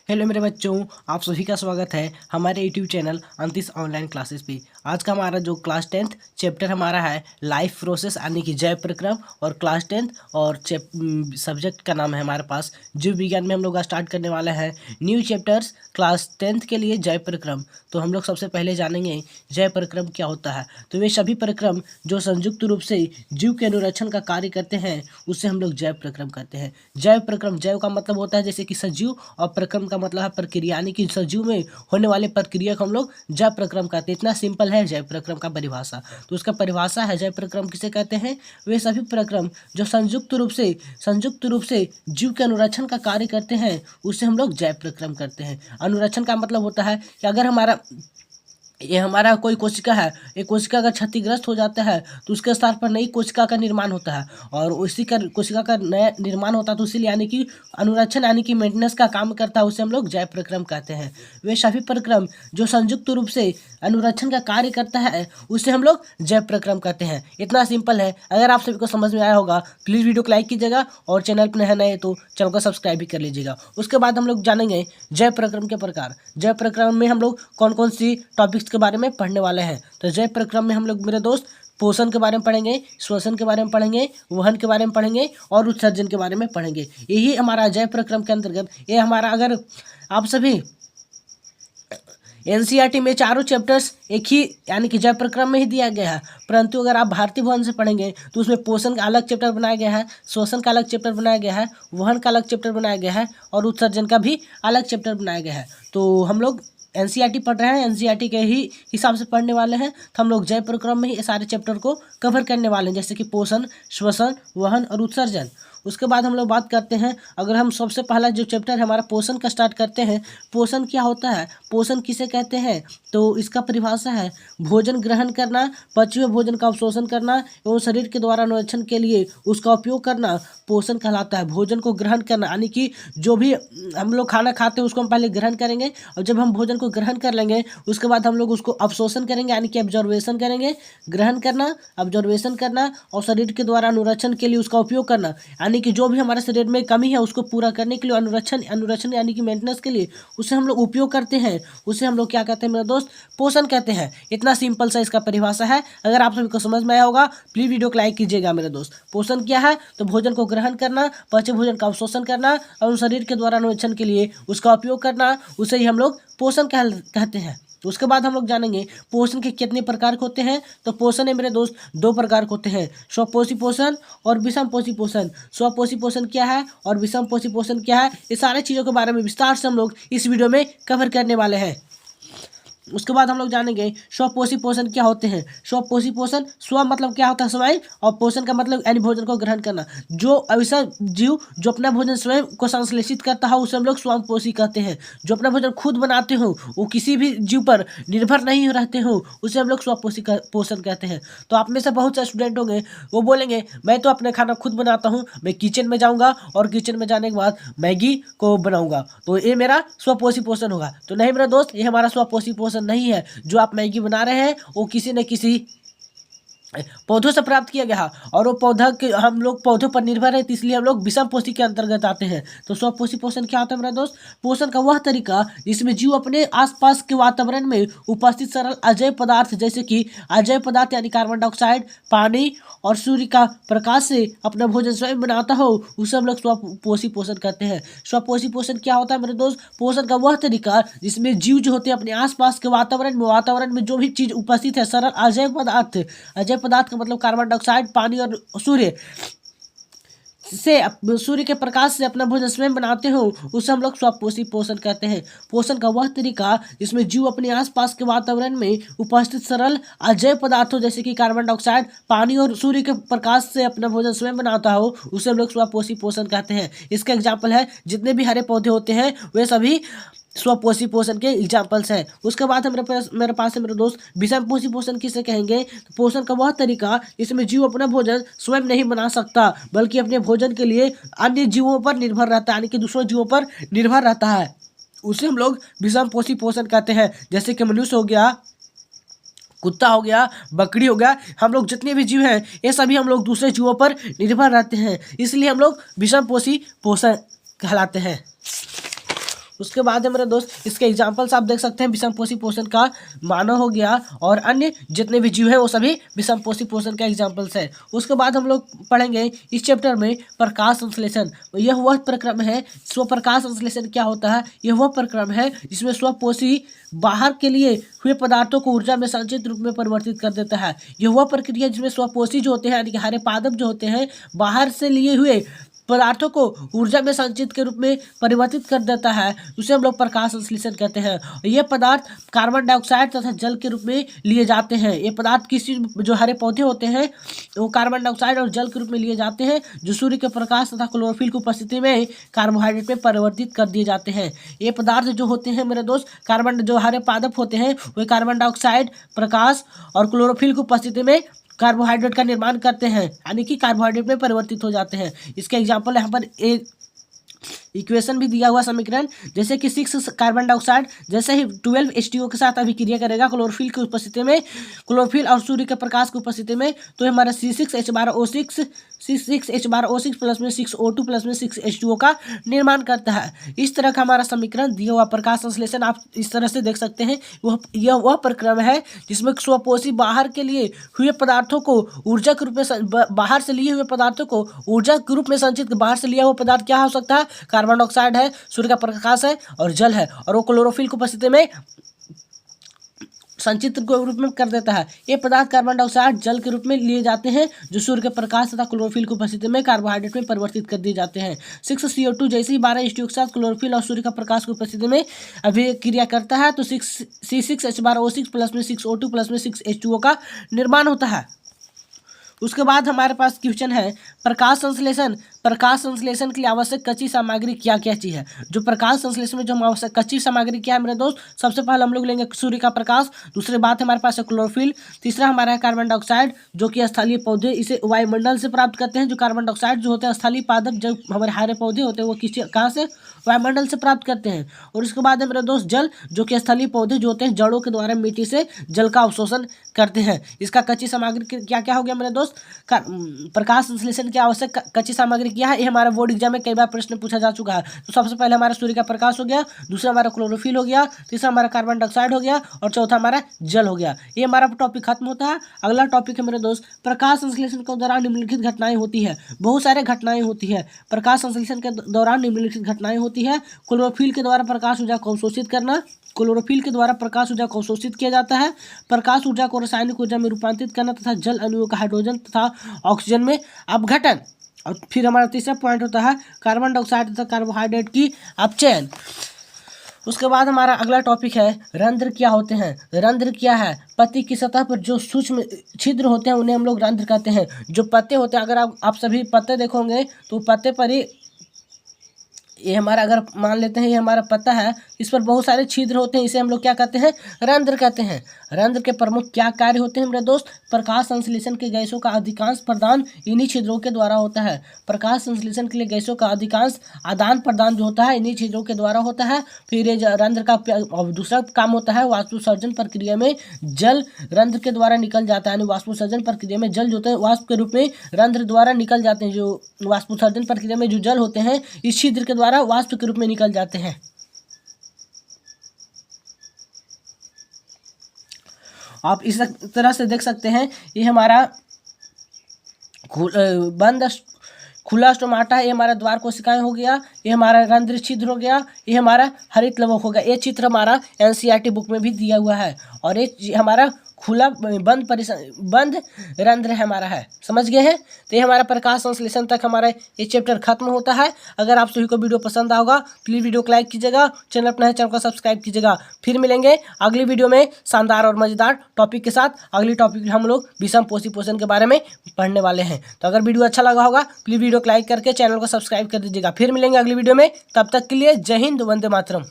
Hello मेरे बच्चों, आप सभी का स्वागत है हमारे YouTube channel Antish online classes पे। आज का हमारा जो क्लास 10th चैप्टर हमारा है लाइफ प्रोसेस यानी कि जैव प्रक्रम। और क्लास 10th और सब्जेक्ट का नाम है हमारे पास जीव विज्ञान में हम लोग स्टार्ट करने वाले हैं न्यू चैप्टर्स क्लास 10th के लिए जैव प्रक्रम। तो हम लोग सबसे पहले जानेंगे जैव प्रक्रम क्या होता है। तो वे सभी प्रक्रम जो संयुक्त रूप से जीव के अनुरक्षण का कार्य करते हैं उससे हम लोग जैव प्रक्रम कहते हैं। जैव प्रक्रम, जैव का मतलब होता है जैसे कि सजीव, और प्रक्रम का मतलब है प्रक्रिया, यानी कि सजीव में होने वाले प्रक्रिया को हम लोग जैव प्रक्रम कहते हैं। इतना सिंपल है जैव प्रक्रम का परिभाषा। तो उसका परिभाषा है जैव प्रक्रम किसे कहते हैं। वे सभी प्रक्रम जो संयुक्त रूप से जीव के अनुरक्षण का कार्य करते हैं उससे हम लोग जैव प्रक्रम करते हैं। अनुरक्षण का मतलब होता है कि अगर हमारा कोई कोशिका है, एक कोशिका अगर क्षतिग्रस्त हो जाता है तो उसके स्थान पर नई कोशिका का निर्माण होता है, और उसी का कोशिका का नया निर्माण होता है। तो इसीलिए यानी कि अनुरक्षण यानी कि मेंटेनेंस का काम करता है, उसे हम लोग जैव प्रक्रम कहते हैं। वे सभी प्रक्रम जो संयुक्त रूप से अनुरक्षण का कार्य करता है उसे हम लोग जैव प्रक्रम कहते हैं। इतना सिंपल है। अगर आप सभी को समझ में आया होगा प्लीज़ वीडियो को लाइक कीजिएगा, और चैनल पर है नए तो चैनल को सब्सक्राइब भी कर लीजिएगा। उसके बाद हम लोग जानेंगे जैव प्रक्रम के प्रकार। जैव प्रक्रम में हम लोग कौन कौन सी टॉपिक्स के बारे में पढ़ने वाले हैं। तो जैव प्रक्रम में हम लोग मेरे दोस्त पोषण के बारे में पढ़ेंगे, श्वसन के बारे में पढ़ेंगे, वहन के बारे में पढ़ेंगे, और उत्सर्जन के बारे में पढ़ेंगे। यही हमारा जैव प्रक्रम के अंतर्गत ये हमारा, अगर आप सभी एनसीईआरटी में चारों चैप्टर्स एक ही यानी कि जैव प्रक्रम में ही दिया गया है, परंतु अगर आप भारतीय भवन से पढ़ेंगे तो उसमें पोषण का अलग चैप्टर बनाया गया है, श्वसन का अलग चैप्टर बनाया गया है, वहन का अलग चैप्टर बनाया गया है, और उत्सर्जन का भी अलग चैप्टर बनाया गया है। तो हम लोग एनसीईआरटी पढ़ रहे हैं, एनसीईआरटी के ही हिसाब से पढ़ने वाले हैं। तो हम लोग जैव प्रक्रम में ही ये सारे चैप्टर को कवर करने वाले हैं, जैसे कि पोषण, श्वसन, वहन और उत्सर्जन। उसके बाद हम लोग बात करते हैं, अगर हम सबसे पहला जो चैप्टर है हमारा पोषण का स्टार्ट करते हैं। पोषण क्या होता है, पोषण किसे कहते हैं, तो इसका परिभाषा है भोजन ग्रहण करना, पचे हुए भोजन का अवशोषण करना एवं शरीर के द्वारा अनुरक्षण के लिए उसका उपयोग करना पोषण कहलाता है। भोजन को ग्रहण करना यानी कि जो भी हम लोग खाना खाते हैं उसको हम पहले ग्रहण करेंगे, और जब हम भोजन को ग्रहण कर लेंगे उसके बाद हम लोग उसको अवशोषण करेंगे यानी कि ऑब्जर्वेशन करेंगे। ग्रहण करना, ऑब्जर्वेशन करना, और शरीर के द्वारा अनुरक्षण के लिए उसका उपयोग करना, यानी कि जो भी हमारे शरीर में कमी है उसको पूरा करने के लिए अनुरक्षण यानी कि मेंटेनेंस के लिए उसे हम लोग उपयोग करते हैं, उसे हम लोग क्या कहते हैं मेरे दोस्त, पोषण कहते हैं। इतना सिंपल सा इसका परिभाषा है। अगर आप सभी को समझ में आया होगा प्लीज वीडियो को लाइक कीजिएगा मेरे दोस्त। पोषण क्या है, तो भोजन को ग्रहण करना, पचे भोजन का अवशोषण करना, और शरीर के द्वारा अनुरक्षण के लिए उसका उपयोग करना, उसे ही हम लोग पोषण कहते हैं। तो उसके बाद हम लोग जानेंगे पोषण के कितने प्रकार के होते हैं। तो पोषण है मेरे दोस्त दो प्रकार के होते हैं, स्वपोषी पोषण और विषम पोषी पोषण। स्वपोषी पोषण क्या है और विषम पोषी पोषण क्या है, ये सारे चीज़ों के बारे में विस्तार से हम लोग इस वीडियो में कवर करने वाले हैं। उसके बाद हम लोग जानेंगे स्वपोषी पोषण क्या होते हैं। स्वपोषी पोषण, स्व मतलब क्या होता है स्वयं, और पोषण का मतलब यानी भोजन को ग्रहण करना। जो ऐसा जीव जो अपना भोजन स्वयं को संश्लेषित करता हो उसे हम लोग स्वपोषी कहते हैं। जो अपना भोजन खुद बनाते हो, वो किसी भी जीव पर निर्भर नहीं रहते हो, उसे हम लोग स्वपोषी पोषण कहते हैं। तो आप में से बहुत से स्टूडेंट होंगे वो बोलेंगे मैं तो अपने खाना खुद बनाता हूँ, मैं किचन में जाऊँगा और किचन में जाने के बाद मैगी को बनाऊँगा, तो ये मेरा स्वपोषी पोषण होगा। तो नहीं मेरा दोस्त, ये हमारा स्वपोषी पोषण नहीं है। जो आप मैगी बना रहे हैं वो किसी न किसी पौधों से प्राप्त किया गया, और वो पौधा के हम लोग पौधों पर निर्भर है, तो इसलिए हम लोग विषम पोषी के अंतर्गत आते हैं। तो स्वपोषी पोषण क्या होता है मेरा दोस्त, पोषण का वह तरीका जिसमें जीव अपने आसपास के वातावरण में उपस्थित सरल अजैव पदार्थ, जैसे कि अजैव पदार्थ यानी कार्बन डाइऑक्साइड, पानी और सूर्य का प्रकाश से अपना भोजन स्वयं बनाता हो, उसे हम लोग स्वपोषी पोषण कहते हैं। स्वपोषी पोषण क्या होता है मेरे दोस्त, पोषण का वह तरीका जिसमें जीव जो होते हैं अपने आसपास के वातावरण में जो भी चीज उपस्थित है सरल अजैव पदार्थ का मतलब कार्बन डाइऑक्साइड, पानी और सूर्य के प्रकाश से अपना भोजन स्वयं बनाते हो, उसे हम लोग स्वपोषी पोषण कहते हैं। पोषण का वह तरीका जिसमें जीव अपने आसपास के वातावरण में उपस्थित सरल अजैव पदार्थों जैसे कि कार्बन डाइऑक्साइड, पानी और सूर्य के प्रकाश से अपना भोजन स्वयं बनाता हो, उसे हम लोग स्वपोषी पोषण कहते हैं। इसका एग्जाम्पल है जितने भी हरे पौधे होते हैं वे सभी स्वपोषी पोषण के एग्जाम्पल्स हैं। उसके बाद मेरे पास है मेरे दोस्त विषम पोषी पोषण किसे कहेंगे। तो पोषण का वह तरीका इसमें जीव अपना भोजन स्वयं नहीं बना सकता, बल्कि अपने भोजन के लिए अन्य जीवों पर निर्भर रहता है, यानी कि दूसरों जीवों पर निर्भर रहता है, उसे हम लोग विषम पोषी पोषण कहते हैं। जैसे कि मनुष्य हो गया, कुत्ता हो गया, बकरी हो गया, हम लोग जितने भी जीव हैं ये सभी हम लोग दूसरे जीवों पर निर्भर रहते हैं, इसलिए हम लोग विषम पोषी पोषण कहलाते हैं। उसके बाद है मेरे दोस्त इसके एग्जाम्पल्स आप देख सकते हैं। विषमपोषी पोषण का मानव हो गया और अन्य जितने भी जीव हैं वो सभी विषमपोषी पोषण का एग्जाम्पल्स है। उसके बाद हम लोग पढ़ेंगे इस चैप्टर में प्रकाश संश्लेषण। यह वह प्रक्रम है, स्वप्रकाश संश्लेषण क्या होता है? यह वह प्रक्रम है जिसमें स्वपोषी बाहर के लिए हुए पदार्थों को ऊर्जा में संचित रूप में परिवर्तित कर देता है। यह वह प्रक्रिया जिसमें स्वपोषी जो होते हैं यानी कि हरे पादप जो होते हैं बाहर से लिए हुए पदार्थों को ऊर्जा में संचित के रूप में परिवर्तित कर देता है, उसे हम लोग प्रकाश संश्लेषण कहते हैं। ये पदार्थ कार्बन डाइऑक्साइड तथा जल के रूप में लिए जाते हैं। ये पदार्थ किसी जो हरे पौधे होते हैं वो कार्बन डाइऑक्साइड और जल के रूप में लिए जाते हैं, जो सूर्य के प्रकाश तथा क्लोरोफिल की उपस्थिति में कार्बोहाइड्रेट में परिवर्तित कर दिए जाते हैं। ये पदार्थ जो होते हैं मेरे दोस्त, कार्बन जो हरे पादप होते हैं वे कार्बन डाइऑक्साइड, प्रकाश और क्लोरोफिल की उपस्थिति में कार्बोहाइड्रेट का निर्माण करते हैं, यानी कि कार्बोहाइड्रेट में परिवर्तित हो जाते हैं। इसके एग्जाम्पल यहाँ पर एक इक्वेशन भी दिया हुआ समीकरण, जैसे कि 6 कार्बन डाइऑक्साइड जैसे ही 12 H2O के साथ अभिक्रिया करेगा क्लोरोफिल की उपस्थिति में, क्लोरोफिल और सूर्य के प्रकाश की उपस्थिति में, तो हमारा C6H12O6 प्लस में 6O2 प्लस में 6H2O का निर्माण करता है। इस तरह का हमारा समीकरण दिया हुआ प्रकाश संश्लेषण आप इस तरह से देख सकते हैं। यह वह प्रक्रम है जिसमें स्वपोषी बाहर के लिए हुए पदार्थों को ऊर्जा के रूप में बाहर से लिए हुए पदार्थों को ऊर्जा के रूप में संचित, बाहर से लिया हुआ पदार्थ क्या हो सकता है? कार्बन डाइऑक्साइड है, सूर्य का प्रकाश है और जल है, और वो क्लोरोफिल की उपस्थिति में संचित के रूप में कर देता है। ये पदार्थ कार्बन डाइऑक्साइड जल के रूप में लिए जाते हैं, जो सूर्य के प्रकाश तथा क्लोरोफिल की उपस्थिति में कार्बोहाइड्रेट में परिवर्तित कर दिए जाते हैं। 6CO2 जैसे ही 12 H2O के साथ क्लोरोफिल और सूर्य का प्रकाश की उपस्थिति में अभिक्रिया करता है तो C6H12O6 प्लस में 6O2 प्लस में 6H2O का निर्माण होता है। उसके बाद हमारे पास क्वेश्चन है प्रकाश संश्लेषण। प्रकाश संश्लेषण के लिए आवश्यक कच्ची सामग्री क्या क्या चीज़ है? जो प्रकाश संश्लेषण में जो हम आवश्यक कच्ची सामग्री क्या है मेरे दोस्त? सबसे पहले हम लोग लेंगे सूर्य का प्रकाश, दूसरी बात हमारे पास है क्लोरोफिल, तीसरा हमारा है कार्बन डाइऑक्साइड जो कि स्थलीय पौधे इसे वायुमंडल से प्राप्त करते हैं। जो कार्बन डाइऑक्साइड जो होते हैं स्थलीय पादप, जो हमारे हरे पौधे होते हैं वो कहाँ से? वायुमंडल से प्राप्त करते हैं। और उसके बाद है मेरे दोस्त जल, जो कि स्थलीय पौधे जो होते हैं जड़ों के द्वारा मिट्टी से जल का अवशोषण करते हैं। इसका कच्ची सामग्री क्या क्या हो गया मेरे दोस्त? प्रकाश संश्लेषण की आवश्यक कच्ची सामग्री क्या है? ये हमारा बोर्ड एग्जाम में कई बार प्रश्न पूछा जा चुका है। तो सबसे पहले हमारा सूर्य का प्रकाश हो गया, दूसरा हमारा क्लोरोफिल हो गया, तीसरा हमारा कार्बन डाइऑक्साइड हो गया और चौथा हमारा जल हो गया। ये हमारा टॉपिक खत्म होता है। अगला टॉपिक है मेरे दोस्त प्रकाश संश्लेषण के दौरान निम्नलिखित घटनाएं होती है। बहुत सारे घटनाएं होती है प्रकाश संश्लेषण के दौरान निम्नलिखित घटनाएं होती है। क्लोरोफिल के द्वारा प्रकाश ऊर्जा को अवशोषित करना, क्लोरोफिल के द्वारा प्रकाश ऊर्जा को अवशोषित किया जाता है। प्रकाश ऊर्जा को रासायनिक ऊर्जा में रूपांतरित करना तथा जल अणुओं का हाइड्रोजन तथा ऑक्सीजन में अपघटन। और फिर हमारा तीसरा पॉइंट होता है कार्बन डाइऑक्साइड तथा कार्बोहाइड्रेट की अपचयन। उसके बाद हमारा अगला टॉपिक है रंध्र क्या होते हैं। रंध्र क्या है? पत्ती की सतह पर जो सूक्ष्म छिद्र होते हैं उन्हें हम लोग रंध्र कहते हैं। जो पत्ते होते हैं, अगर आप सभी पत्ते देखोगे तो पत्ते पर ही ये हमारा, अगर मान लेते हैं ये हमारा पत्ता है, इस पर बहुत सारे छिद्र होते हैं, इसे हम लोग क्या कहते हैं? रंध्र कहते हैं। रंध्र के प्रमुख क्या कार्य होते हैं मेरे दोस्त? प्रकाश संश्लेषण के गैसों का अधिकांश प्रदान इन्हीं छिद्रों के द्वारा होता है। प्रकाश संश्लेषण के लिए गैसों का अधिकांश आदान प्रदान जो होता है इन्हीं छिद्रों के द्वारा होता है। फिर ये रंध्र का दूसरा काम होता है वाष्पोत्सर्जन प्रक्रिया में जल रंध्र के द्वारा निकल जाता है, यानी वाष्पोत्सर्जन प्रक्रिया में जल जो होते हैं वाष्प के रूप में रंध्र द्वारा निकल जाते हैं। जो वाष्पोत्सर्जन प्रक्रिया में जो जल होते हैं इस छिद्र के द्वारा वाष्प के रूप में निकल जाते हैं। आप इस तरह से देख सकते हैं ये हमारा बंद खुला स्टोमाटा है, ये हमारा द्वार कोशिकाएं हो गया, ये हमारा रंध्र छिद्र हो गया, ये हमारा हरित लवक हो गया। ये चित्र हमारा NCERT बुक में भी दिया हुआ है। और ये हमारा खुला बंद रंध्र हमारा है। समझ गए हैं? तो ये हमारा प्रकाश संश्लेषण तक हमारा ये चैप्टर खत्म होता है। अगर आप सभी को वीडियो पसंद आएगा प्लीज़ वीडियो को लाइक कीजिएगा, चैनल अपना है चैनल को सब्सक्राइब कीजिएगा। फिर मिलेंगे अगली वीडियो में शानदार और मज़ेदार टॉपिक के साथ। अगली टॉपिक हम लोग विषमपोषी पोषण के बारे में पढ़ने वाले हैं। तो अगर वीडियो अच्छा लगा होगा प्लीज़ वीडियो को लाइक करके चैनल को सब्सक्राइब कर दीजिएगा। फिर मिलेंगे अगली वीडियो में, तब तक के लिए जय हिंद, वंदे मातरम।